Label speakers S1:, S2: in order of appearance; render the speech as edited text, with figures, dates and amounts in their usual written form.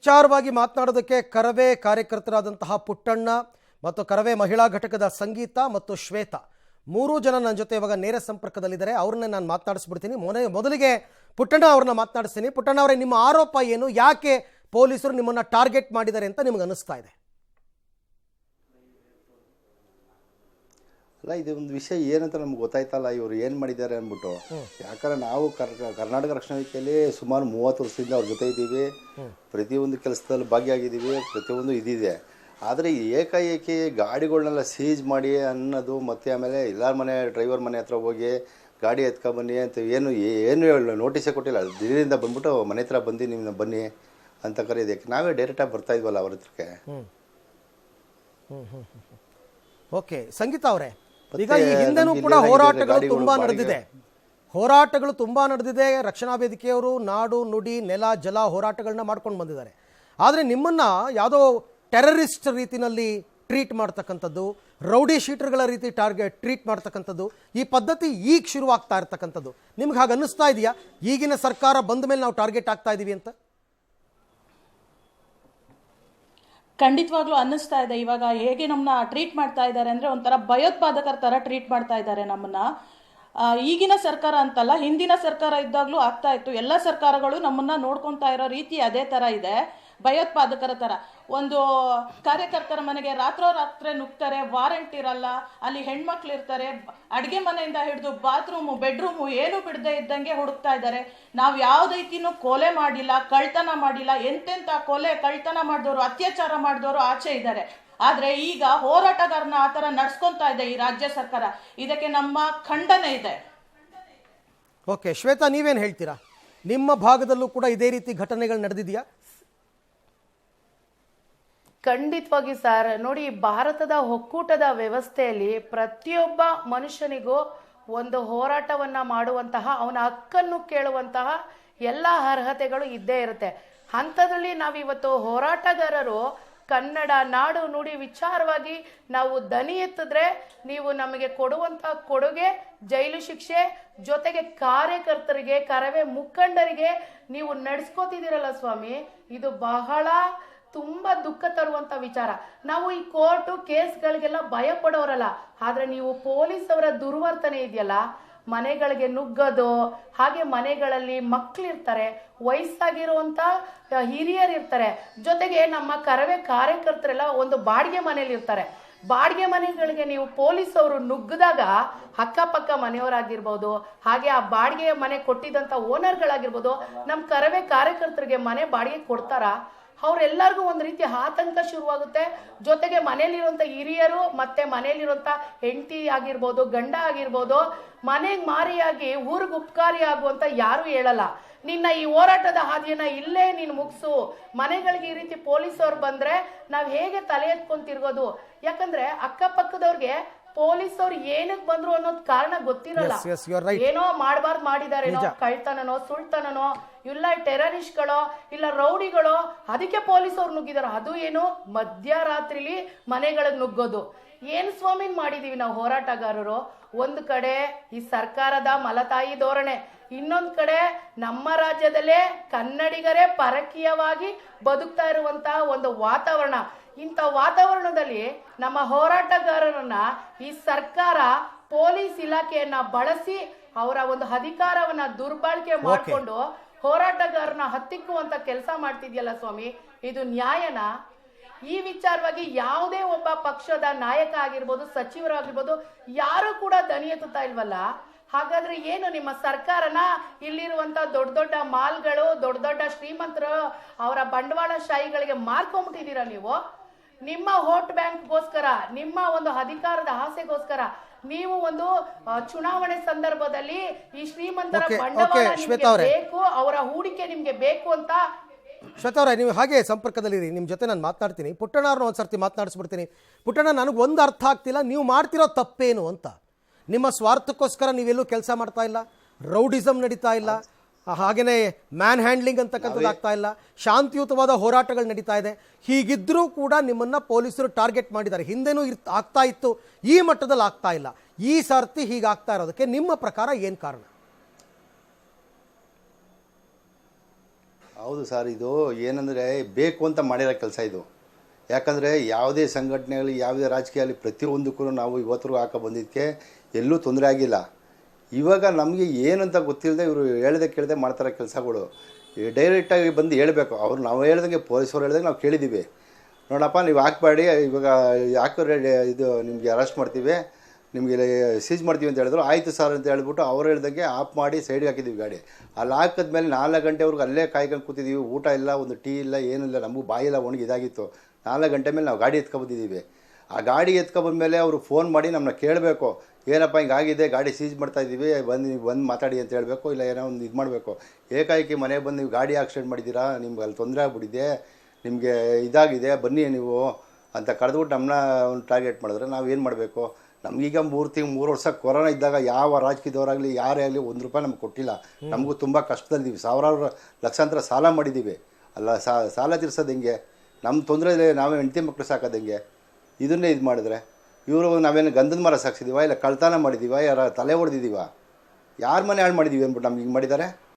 S1: ವಿಚಾರವಾಗಿ ಮಾತನಾಡೋದಕ್ಕೆ ಕರವೇ ಕಾರ್ಯಕರ್ತರಾದಂತಹ ಪುಟ್ಟಣ್ಣ ಮತ್ತು ಕರವೇ ಮಹಿಳಾ ಘಟಕದ ಸಂಗೀತ ಮತ್ತು ಶ್ವೇತಾ ಮೂರು ಜನ ನನ್ನ ಜೊತೆ ಇವಾಗ ನೇರ ಸಂಪರ್ಕದಲ್ಲಿದ್ದಾರೆ. ಅವ್ರನ್ನೇ ನಾನು ಮಾತನಾಡಿಸ್ಬಿಡ್ತೀನಿ. ಮೊದಲಿಗೆ ಪುಟ್ಟಣ್ಣ ಅವ್ರನ್ನ ಮಾತನಾಡಿಸ್ತೀನಿ. ಪುಟ್ಟಣ್ಣ ಅವರೇ, ನಿಮ್ಮ ಆರೋಪ ಏನು? ಯಾಕೆ ಪೊಲೀಸರು ನಿಮ್ಮನ್ನ ಟಾರ್ಗೆಟ್ ಮಾಡಿದ್ದಾರೆ ಅಂತ ನಿಮಗೆ ಅನಿಸ್ತಾ ಇದೆ?
S2: ಅಲ್ಲ, ಇದು ಒಂದು ವಿಷಯ ಏನಂತ ನಮ್ಗೆ ಗೊತ್ತಾಯ್ತಲ್ಲ, ಇವರು ಏನು ಮಾಡಿದ್ದಾರೆ ಅಂದ್ಬಿಟ್ಟು. ಯಾಕಂದ್ರೆ ನಾವು ಕರ್ನಾಟಕ ರಕ್ಷಣಾ ವೇದಿಕೆಯಲ್ಲಿ ಸುಮಾರು 30 ವರ್ಷದಿಂದ ಅವ್ರ ಜೊತೆ ಇದ್ದೀವಿ. ಪ್ರತಿಯೊಂದು ಕೆಲಸದಲ್ಲಿ ಭಾಗಿಯಾಗಿದ್ದೀವಿ, ಪ್ರತಿಯೊಂದು ಇದಿದೆ. ಆದರೆ ಏಕಾಏಕಿ ಗಾಡಿಗಳನ್ನೆಲ್ಲ ಸೀಜ್ ಮಾಡಿ ಅನ್ನೋದು, ಮತ್ತು ಆಮೇಲೆ ಎಲ್ಲರ ಮನೆ ಡ್ರೈವರ್ ಮನೆ ಹತ್ರ ಹೋಗಿ ಗಾಡಿ ಎತ್ಕೊಬನ್ನಿ ಅಂತ ಏನು ನೋಟಿಸೇ ಕೊಟ್ಟಿಲ್ಲ. ದಿನದಿಂದ ಬಂದ್ಬಿಟ್ಟು ಮನೆ ಹತ್ರ ಬಂದು ನೀವು ಬನ್ನಿ ಅಂತ ಕರೆಯೋದಕ್ಕೆ ನಾವೇ ಡೈರೆಕ್ಟಾಗಿ ಬರ್ತಾ ಇದ್ವಲ್ಲ ಅವ್ರ ಹತ್ರಕ್ಕೆ.
S1: ಓಕೆ, ಸಂಗೀತ ಅವರೇ, ಈಗ ಈ ಹಿಂದೆನೂ ಕೂಡ ಹೋರಾಟಗಳು ತುಂಬಾ ನಡೆದಿದೆ. ರಕ್ಷಣಾ ವೇದಿಕೆಯವರು ನಾಡು ನುಡಿ ನೆಲ ಜಲ ಹೋರಾಟಗಳನ್ನ ಮಾಡ್ಕೊಂಡು ಬಂದಿದ್ದಾರೆ. ಆದರೆ ನಿಮ್ಮನ್ನ ಯಾವುದೋ ಟೆರರಿಸ್ಟ್ ರೀತಿಯಲ್ಲಿ ಟ್ರೀಟ್ ಮಾಡ್ತಕ್ಕಂಥದ್ದು, ರೌಡಿ ಶೀಟರ್ಗಳ ರೀತಿ ಟ್ರೀಟ್ ಮಾಡ್ತಕ್ಕಂಥದ್ದು, ಈ ಪದ್ಧತಿ ಈಗ ಶುರುವಾಗ್ತಾ ಇರ್ತಕ್ಕಂಥದ್ದು ನಿಮ್ಗೆ ಹಾಗೆ ಅನ್ನಿಸ್ತಾ ಇದೆಯಾ? ಈಗಿನ ಸರ್ಕಾರ ಬಂದ ಮೇಲೆ ನಾವು ಟಾರ್ಗೆಟ್ ಆಗ್ತಾ ಇದೀವಿ ಅಂತ?
S3: ಖಂಡಿತವಾಗ್ಲೂ ಅನ್ನಿಸ್ತಾ ಇದೆ. ಇವಾಗ ಹೇಗೆ ನಮ್ಮನ್ನ ಟ್ರೀಟ್ ಮಾಡ್ತಾ ಇದ್ದಾರೆ ಅಂದ್ರೆ ಒಂಥರ ಭಯೋತ್ಪಾದಕರ ತರ ಟ್ರೀಟ್ ಮಾಡ್ತಾ ಇದ್ದಾರೆ ನಮ್ಮನ್ನ. ಈಗಿನ ಸರ್ಕಾರ ಅಂತಲ್ಲ, ಹಿಂದಿನ ಸರ್ಕಾರ ಇದ್ದಾಗ್ಲೂ ಆಗ್ತಾ ಇತ್ತು. ಎಲ್ಲ ಸರ್ಕಾರಗಳು ನಮ್ಮನ್ನ ನೋಡ್ಕೊಂತಾ ಇರೋ ರೀತಿ ಅದೇ ತರ ಇದೆ. ಭಯೋತ್ಪಾದಕರ ತರ ಒಂದು ಕಾರ್ಯಕರ್ತರ ಮನೆಗೆ ರಾತ್ರೋರಾತ್ರಿ ನುಗ್ತಾರೆ, ವಾರಂಟ್ ಇರಲ್ಲ, ಅಲ್ಲಿ ಹೆಣ್ಮಕ್ಳು ಇರ್ತಾರೆ, ಅಡುಗೆ ಮನೆಯಿಂದ ಹಿಡಿದು ಬಾತ್ರೂಮು ಬೆಡ್ರೂಮು ಏನು ಬಿಡದೆ ಇದ್ದಂಗೆ ಹುಡುಕ್ತಾ ಇದ್ದಾರೆ. ನಾವು ಯಾವುದೇ ರೀತಿನೂ ಕೊಲೆ ಮಾಡಿಲ್ಲ, ಕಳ್ತನ ಮಾಡಿಲ್ಲ. ಎಂತೆಂಥ ಕೊಲೆ ಕಳ್ತನ ಮಾಡಿದವರು, ಅತ್ಯಾಚಾರ ಮಾಡಿದವರು ಆಚೆ ಇದ್ದಾರೆ. ಆದ್ರೆ ಈಗ ಹೋರಾಟಗಾರನ ಆ ಥರ ನಡ್ಸ್ಕೊಂತಾ ಇದೆ ಈ ರಾಜ್ಯ ಸರ್ಕಾರ. ಇದಕ್ಕೆ ನಮ್ಮ ಖಂಡನೆ ಇದೆ.
S1: ಓಕೆ, ಶ್ವೇತಾ, ನೀವೇನು ಹೇಳ್ತೀರಾ? ನಿಮ್ಮ ಭಾಗದಲ್ಲೂ ಕೂಡ ಇದೇ ರೀತಿ ಘಟನೆಗಳು ನಡೆದಿದೆಯಾ?
S4: ಖಂಡಿತವಾಗಿ ಸರ್. ನೋಡಿ, ಭಾರತದ ಒಕ್ಕೂಟದ ವ್ಯವಸ್ಥೆಯಲ್ಲಿ ಪ್ರತಿಯೊಬ್ಬ ಮನುಷ್ಯನಿಗೂ ಒಂದು ಹೋರಾಟವನ್ನ ಮಾಡುವಂತಹ, ಅವನ ಹಕ್ಕನ್ನು ಕೇಳುವಂತಹ ಎಲ್ಲ ಅರ್ಹತೆಗಳು ಇದ್ದೇ ಇರುತ್ತೆ. ಅಂಥದ್ರಲ್ಲಿ ನಾವಿವತ್ತು ಹೋರಾಟಗಾರರು ಕನ್ನಡ ನಾಡು ನುಡಿ ವಿಚಾರವಾಗಿ ನಾವು ದನಿ ಎತ್ತಿದ್ರೆ ನೀವು ನಮಗೆ ಕೊಡುವಂತ ಕೊಡುಗೆ ಜೈಲು ಶಿಕ್ಷೆ, ಜೊತೆಗೆ ಕಾರ್ಯಕರ್ತರಿಗೆ, ಕರವೇ ಮುಖಂಡರಿಗೆ ನೀವು ನಡೆಸ್ಕೋತಿದ್ದೀರಲ್ಲ ಸ್ವಾಮಿ, ಇದು ಬಹಳ ತುಂಬಾ ದುಃಖ ತರುವಂತ ವಿಚಾರ. ನಾವು ಈ ಕೋರ್ಟು ಕೇಸ್ಗಳಿಗೆಲ್ಲ ಭಯ ಪಡೋರಲ್ಲ, ಆದ್ರೆ ನೀವು ಪೊಲೀಸ್ ಅವರ ದುರ್ವರ್ತನೆ ಇದೆಯಲ್ಲ, ಮನೆಗಳಿಗೆ ನುಗ್ಗೋದು, ಹಾಗೆ ಮನೆಗಳಲ್ಲಿ ಮಕ್ಕಳಿರ್ತಾರೆ, ವಯಸ್ಸಾಗಿರುವಂತ ಹಿರಿಯರು ಇರ್ತಾರೆ, ಜೊತೆಗೆ ನಮ್ಮ ಕರವೇ ಕಾರ್ಯಕರ್ತರೆಲ್ಲ ಒಂದು ಬಾಡಿಗೆ ಮನೇಲಿ ಇರ್ತಾರೆ. ಬಾಡಿಗೆ ಮನೆಗಳಿಗೆ ನೀವು ಪೊಲೀಸ್ ಅವರು ನುಗ್ಗಿದಾಗ ಅಕ್ಕಪಕ್ಕ ಮನೆಯವರಾಗಿರ್ಬೋದು, ಹಾಗೆ ಆ ಬಾಡಿಗೆ ಮನೆ ಕೊಟ್ಟಿದ್ದಂತ ಓನರ್ಗಳಾಗಿರ್ಬೋದು, ನಮ್ಮ ಕರವೇ ಕಾರ್ಯಕರ್ತರಿಗೆ ಮನೆ ಬಾಡಿಗೆ ಕೊಡ್ತಾರ? ಅವ್ರೆಲ್ಲರಿಗೂ ಒಂದು ರೀತಿ ಆತಂಕ ಶುರುವಾಗುತ್ತೆ. ಜೊತೆಗೆ ಮನೇಲಿರುವಂತ ಹಿರಿಯರು ಮತ್ತೆ ಮನೇಲಿರುವಂತ ಹೆಂಡತಿ ಆಗಿರ್ಬೋದು, ಗಂಡ ಆಗಿರ್ಬೋದು, ಮನೆಗೆ ಮಾರಿಯಾಗಿ ಊರಿಗೆ ಉಪಕಾರಿ ಆಗುವಂತ ಯಾರು ಹೇಳಲ್ಲ. ನಿನ್ನ ಈ ಹೋರಾಟದ ಹಾದಿಯನ್ನ ಇಲ್ಲೇ ನೀನು ಮುಗಿಸು. ಮನೆಗಳಿಗೆ ಈ ರೀತಿ ಪೊಲೀಸ್ ಅವ್ರು ಬಂದ್ರೆ ನಾವ್ ಹೇಗೆ ತಲೆ ಎತ್ಕೊಂತಿರ್ಗೋದು? ಯಾಕಂದ್ರೆ ಅಕ್ಕಪಕ್ಕದವ್ರಿಗೆ ಪೊಲೀಸ್ ಅವ್ರು ಏನಕ್ಕೆ ಬಂದ್ರು ಅನ್ನೋದ್ ಕಾರಣ ಗೊತ್ತಿರಲ್ಲ. ಏನೋ ಮಾಡಬಾರ್ದು ಮಾಡಿದಾರೇನೋ, ಕಳ್ತನನೋ ಸುಳ್ತನನೋ, ಇಲ್ಲ ಟೆರರಿಸ್ಟ್ಗಳೋ, ಇಲ್ಲ ರೌಡಿಗಳೋ, ಅದಕ್ಕೆ ಪೊಲೀಸ್ ಅವ್ರು ನುಗ್ಗಿದಾರ. ಅದು ಏನು ಮಧ್ಯರಾತ್ರಿಲಿ ಮನೆಗಳಿಗೆ ನುಗ್ಗೋದು. ಏನ್ ಸ್ವಾಮಿ ಮಾಡಿದೀವಿ ನಾವು ಹೋರಾಟಗಾರರು? ಒಂದು ಕಡೆ ಈ ಸರ್ಕಾರದ ಮಲತಾಯಿ ಧೋರಣೆ, ಇನ್ನೊಂದ್ ಕಡೆ ನಮ್ಮ ರಾಜ್ಯದಲ್ಲೇ ಕನ್ನಡಿಗರೇ ಪರಕೀಯವಾಗಿ ಬದುಕ್ತಾ ಇರುವಂತ ಒಂದು ವಾತಾವರಣ. ಇಂಥ ವಾತಾವರಣದಲ್ಲಿ ನಮ್ಮ ಹೋರಾಟಗಾರರನ್ನ ಈ ಸರ್ಕಾರ ಪೊಲೀಸ್ ಇಲಾಖೆಯನ್ನ ಬಳಸಿ ಅವರ ಒಂದು ಅಧಿಕಾರವನ್ನ ದುರ್ಬಳಕೆ ಮಾಡಿಕೊಂಡು ಹೋರಾಟಗಾರನ ಹತ್ತಿಕ್ಕುವಂತ ಕೆಲಸ ಮಾಡ್ತಿದ್ಯಲ್ಲ ಸ್ವಾಮಿ, ಇದು ನ್ಯಾಯನಾ? ಈ ವಿಚಾರವಾಗಿ ಯಾವುದೇ ಒಬ್ಬ ಪಕ್ಷದ ನಾಯಕ ಆಗಿರ್ಬೋದು, ಸಚಿವರಾಗಿರ್ಬೋದು, ಯಾರು ಕೂಡ ದನಿ ಎತ್ತುತ್ತಾ ಇಲ್ವಲ್ಲ. ಹಾಗಾದ್ರೆ ಏನು ನಿಮ್ಮ ಸರ್ಕಾರನ ಇಲ್ಲಿರುವಂತ ದೊಡ್ಡ ದೊಡ್ಡ ಮಾಲ್ಗಳು, ದೊಡ್ಡ ದೊಡ್ಡ ಶ್ರೀಮಂತರು, ಅವರ ಬಂಡವಾಳ ಶಾಹಿಗಳಿಗೆ ಮಾರ್ಕೊಂಡ್ಬಿಟ್ಟಿದ್ದೀರಾ ನೀವು? ನಿಮ್ಮ ವೋಟ್ ಬ್ಯಾಂಕ್ಗೋಸ್ಕರ, ನಿಮ್ಮ ಒಂದು ಅಧಿಕಾರದ ಆಸೆಗೋಸ್ಕರ ನೀವು ಒಂದು ಚುನಾವಣೆ ಸಂದರ್ಭದಲ್ಲಿ ಈ ಶ್ರೀಮಂತರ ಬಂಡವಾಳ ನಿಮ್ಗೆ ಬೇಕು, ಅವರ ಹೂಡಿಕೆ ನಿಮ್ಗೆ ಬೇಕು ಅಂತ.
S1: ಶ್ವೇತಾ ಅವರೇ, ನೀವು ಹಾಗೆ ಸಂಪರ್ಕದಲ್ಲಿರಿ, ನಿಮ್ಮ ಜೊತೆ ನಾನು ಮಾತನಾಡ್ತೀನಿ. ಪುಟ್ಟಣ್ಣ ಅವ್ರನ್ನ ಒಂದ್ಸರ್ತಿ ಮಾತನಾಡಿಸ್ಬಿಡ್ತೀನಿ. ಪುಟ್ಟಣ್ಣ, ನನಗೆ ಒಂದು ಅರ್ಥ ಆಗ್ತಿಲ್ಲ, ನೀವು ಮಾಡ್ತಿರೋ ತಪ್ಪೇನು ಅಂತ. ನಿಮ್ಮ ಸ್ವಾರ್ಥಕ್ಕೋಸ್ಕರ ನೀವೆಲ್ಲೂ ಕೆಲಸ ಮಾಡ್ತಾ ಇಲ್ಲ, ರೌಡಿಸಮ್ ನಡೀತಾ ಇಲ್ಲ, ಹಾಗೆಯೇ ಮ್ಯಾನ್ ಹ್ಯಾಂಡ್ಲಿಂಗ್ ಅಂತಕ್ಕಂಥದ್ದು ಆಗ್ತಾ ಇಲ್ಲ, ಶಾಂತಿಯುತವಾದ ಹೋರಾಟಗಳು ನಡೀತಾ ಇದೆ. ಹೀಗಿದ್ರೂ ಕೂಡ ನಿಮ್ಮನ್ನು ಪೊಲೀಸರು ಟಾರ್ಗೆಟ್ ಮಾಡಿದ್ದಾರೆ. ಹಿಂದೆನೂ ಆಗ್ತಾ ಇತ್ತು, ಈ ಮಟ್ಟದಲ್ಲಿ ಆಗ್ತಾ ಇಲ್ಲ. ಈ ಸರ್ತಿ ಹೀಗಾಗ್ತಾ ಇರೋದಕ್ಕೆ ನಿಮ್ಮ ಪ್ರಕಾರ ಏನು ಕಾರಣ?
S2: ಹೌದು ಸರ್, ಇದು ಏನಂದರೆ ಬೇಕು ಅಂತ ಮಾಡಿರೋ ಕೆಲಸ ಇದು. ಯಾಕಂದರೆ ಯಾವುದೇ ಸಂಘಟನೆಗಳು, ಯಾವುದೇ ರಾಜಕೀಯ ಆಗಲಿ, ಪ್ರತಿಯೊಂದಕ್ಕೂ ನಾವು ಇವತ್ತರೆಗೂ ಹಾಕೋ ಬಂದಿದ್ದಕ್ಕೆ ಎಲ್ಲೂ ತೊಂದರೆ ಆಗಿಲ್ಲ. ಇವಾಗ ನಮಗೆ ಏನಂತ ಗೊತ್ತಿಲ್ಲದೆ ಇವರು ಹೇಳ್ದೆ ಕೇಳದೆ ಮಾಡ್ತಾರೋ ಕೆಲಸಗಳು. ಡೈರೆಕ್ಟಾಗಿ ಬಂದು ಹೇಳಬೇಕು. ನಾವು ಹೇಳ್ದಂಗೆ ಪೊಲೀಸರು ಹೇಳ್ದಂಗೆ ನಾವು ಕೇಳಿದ್ದೀವಿ. ನೋಡಪ್ಪ, ನೀವು ಹಾಕಬೇಡಿ, ಇವಾಗ ಹಾಕಿದ್ರೆ ಇದು ನಿಮಗೆ ಅರೆಸ್ಟ್ ಮಾಡ್ತೀವಿ, ನಿಮಗೆ ಸೀಜ್ ಮಾಡ್ತೀವಿ ಅಂತ ಹೇಳಿದ್ರು. ಆಯಿತು ಸರ್ ಅಂತ ಹೇಳ್ಬಿಟ್ಟು ಅವ್ರು ಹೇಳ್ದಂಗೆ ಆಫ್ ಮಾಡಿ ಸೈಡ್ಗೆ ಹಾಕಿದ್ದೀವಿ ಗಾಡಿ. ಅಲ್ಲಿ ಹಾಕಿದ್ಮೇಲೆ 4 ಗಂಟೆವರೆಗೂ ಅಲ್ಲೇ ಕಾಯ್ಕೊಂಡು ಕೂತಿದ್ದೀವಿ. ಊಟ ಇಲ್ಲ, ಒಂದು ಟೀ ಇಲ್ಲ, ಏನಿಲ್ಲ. ನಮಗೂ ಬಾಯಿಲ್ಲ, ಒಣಗಿ ಇದಾಗಿತ್ತು. 4 ಗಂಟೆ ಮೇಲೆ ನಾವು ಗಾಡಿ ಎತ್ಕೊಬಂದಿದ್ದೀವಿ. ಆ ಗಾಡಿ ಎತ್ಕೊಬಂದ್ಮೇಲೆ ಅವರು ಫೋನ್ ಮಾಡಿ ನಮ್ಮನ್ನ ಕೇಳಬೇಕು, ಏನಪ್ಪ ಹಿಂಗಾಗಿದೆ, ಗಾಡಿ ಸೀಜ್ ಮಾಡ್ತಾಯಿದ್ದೀವಿ, ಬಂದು ಮಾತಾಡಿ ಅಂತ ಹೇಳಬೇಕು. ಇಲ್ಲ ಏನೋ ಒಂದು ಇದು ಮಾಡಬೇಕು. ಏಕಾಏಕಿ ಮನೆಗೆ ಬಂದು ನೀವು ಗಾಡಿ ಆಕ್ಸಿಡೆಂಟ್ ಮಾಡಿದ್ದೀರಾ, ನಿಮ್ಗೆ ಅಲ್ಲಿ ತೊಂದರೆ ಆಗ್ಬಿಟ್ಟಿದೆ, ನಿಮಗೆ ಇದಾಗಿದೆ, ಬನ್ನಿ ನೀವು ಅಂತ ಕರೆದ್ಬಿಟ್ಟು ನಮ್ಮನ್ನ ಒಂದು ಟಾರ್ಗೆಟ್ ಮಾಡಿದ್ರೆ ನಾವು ಏನು ಮಾಡಬೇಕು? ನಮಗೀಗ 3 ವರ್ಷ ಕೊರೋನಾ ಇದ್ದಾಗ ಯಾವ ರಾಜಕೀಯದವರಾಗಲಿ ಯಾರೇ ಆಗಲಿ ₹1 ನಮ್ಗೆ ಕೊಟ್ಟಿಲ್ಲ. ನಮಗೂ ತುಂಬ ಕಷ್ಟದಲ್ಲಿದ್ದೀವಿ. ಸಾವಿರಾರು ಲಕ್ಷಾಂತರ ಸಾಲ ಮಾಡಿದ್ದೀವಿ. ಅಲ್ಲ, ಸಾಲ ತೀರ್ಸೋದು ಹೆಂಗೆ? ನಮ್ಮ ತೊಂದರೆ ನಾವೇ ಹೆಂಡತಿ ಮಕ್ಕಳು ಸಾಕೋದು ಹೆಂಗೆ? ಇದನ್ನೇ ಇದು ಮಾಡಿದ್ರೆ ಇವರು ನಾವೇನು ಗಂಧದ ಮರ ಸಾಕ್ಸಿದ್ದೀವ, ಇಲ್ಲ ಕಳ್ತನ ಮಾಡಿದ್ದೀವ, ಯಾರ ತಲೆ ಹೊಡೆದಿದ್ದೀವ, ಯಾರ ಮನೆ ಹಾಳು ಮಾಡಿದ್ದೀವಿ ಅಂದ್ಬಿಟ್ಟು ನಮ್ಗೆ ಹಿಂಗೆ ಮಾಡಿದ್ದಾರೆ.